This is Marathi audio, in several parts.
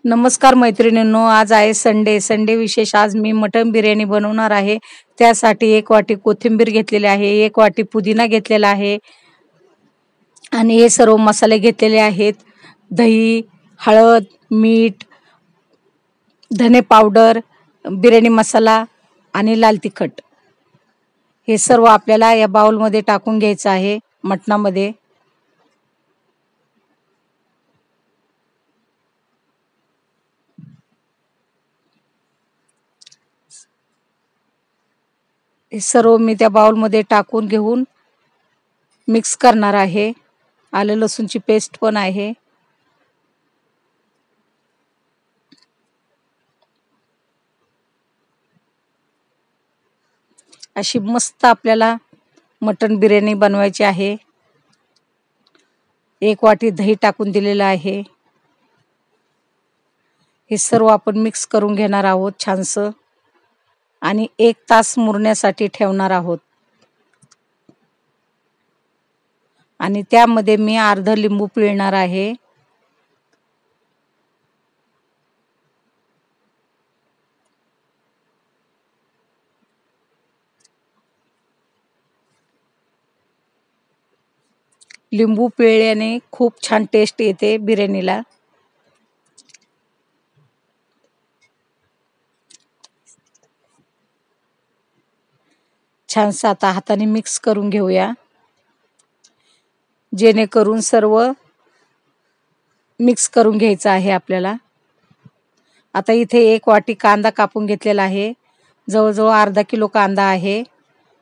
नमस्कार मैत्रिणींनो, आज आहे संडे विशेष। आज मी मटन बिर्याणी बनवणार आहे। त्यासाठी 1 वाटी कोथिंबीर घेतलेली आहे, 1 वाटी पुदिना घेतलेला आहे आणि हे सर्व मसाले घेतलेले आहेत। दही, हळद, मीठ, धने पावडर, बिर्याणी मसाला आणि लाल तिखट हे सर्व आपल्याला या बाउलमध्ये टाकून घ्यायचं आहे मटणामध्ये। हे सर्व मी त्या बाउलमध्ये टाकून घेऊन मिक्स करणार आहे। आलं लसूणची पेस्ट पण आहे। अशी मस्त आपल्याला मटन बिर्याणी बनवायची आहे। 1 वाटी दही टाकून दिलेलं आहे। हे सर्व आपण मिक्स करून घेणार आहोत छानसं आणि 1 तास मुरण्यासाठी ठेवणार आहोत। आणि त्यामध्ये मी अर्धा लिंबू पिळणार आहे। लिंबू पिळल्याने खूप छान टेस्ट येते बिर्याणीला। छानसं आता हाताने मिक्स करून घेऊया, जेणेकरून सर्व मिक्स करून घ्यायचं आहे आपल्याला। आता इथे 1 वाटी कांदा कापून घेतलेला आहे। जवळजवळ अर्धा किलो कांदा आहे,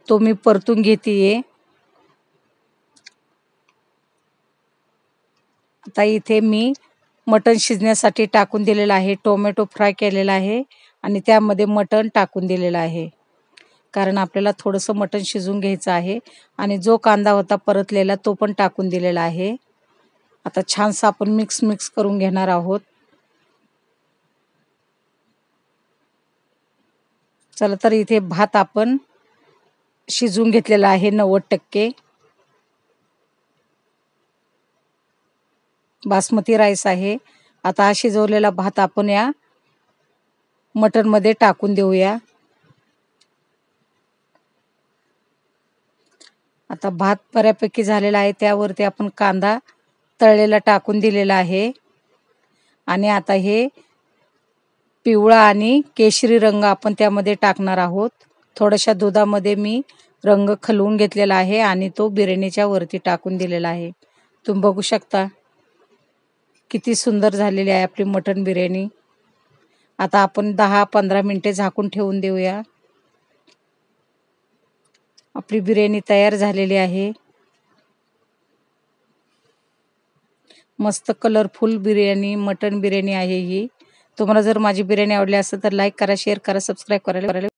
तो मी परतून घेतेय। आता इथे मी मटण शिजण्यासाठी टाकून दिलेला आहे। टोमॅटो फ्राय केलेला आहे आणि त्यामध्ये मटण टाकून दिलेलं आहे, कारण आपल्याला थोडंसं मटण शिजून घ्यायचं आहे। आणि जो कांदा होता परतलेला तो पण टाकून दिलेला आहे। आता छानसं आपण मिक्स करून घेणार आहोत। चला तर इथे भात आपण शिजून घेतलेला आहे 90%। बासमती राईस आहे। आता हा शिजवलेला भात आपण या मटन मध्ये टाकून देऊया। आता भात बऱ्यापैकी झालेला आहे, त्यावरती आपण कांदा तळलेला टाकून दिलेला आहे। आणि आता हे पिवळा आणि केशरी रंग आपण त्यामध्ये टाकणार आहोत। थोड्याशा दुधामध्ये मी रंग खलवून घेतलेला आहे आणि तो बिर्याणीच्या वरती टाकून दिलेला आहे। तुम्ही बघू शकता किती सुंदर झालेली आहे आपली मटन बिर्याणी। आता आपण 10-15 मिनिटे झाकून ठेवून देऊया। आपली बिर्याणी तयार झालेली आहे। मस्त कलरफुल बिर्याणी, मटन बिर्याणी आहे ही। तुम्हाला जर माझी बिर्याणी आवडली असेल तर लाईक करा, शेअर करा, सबस्क्राईब करा।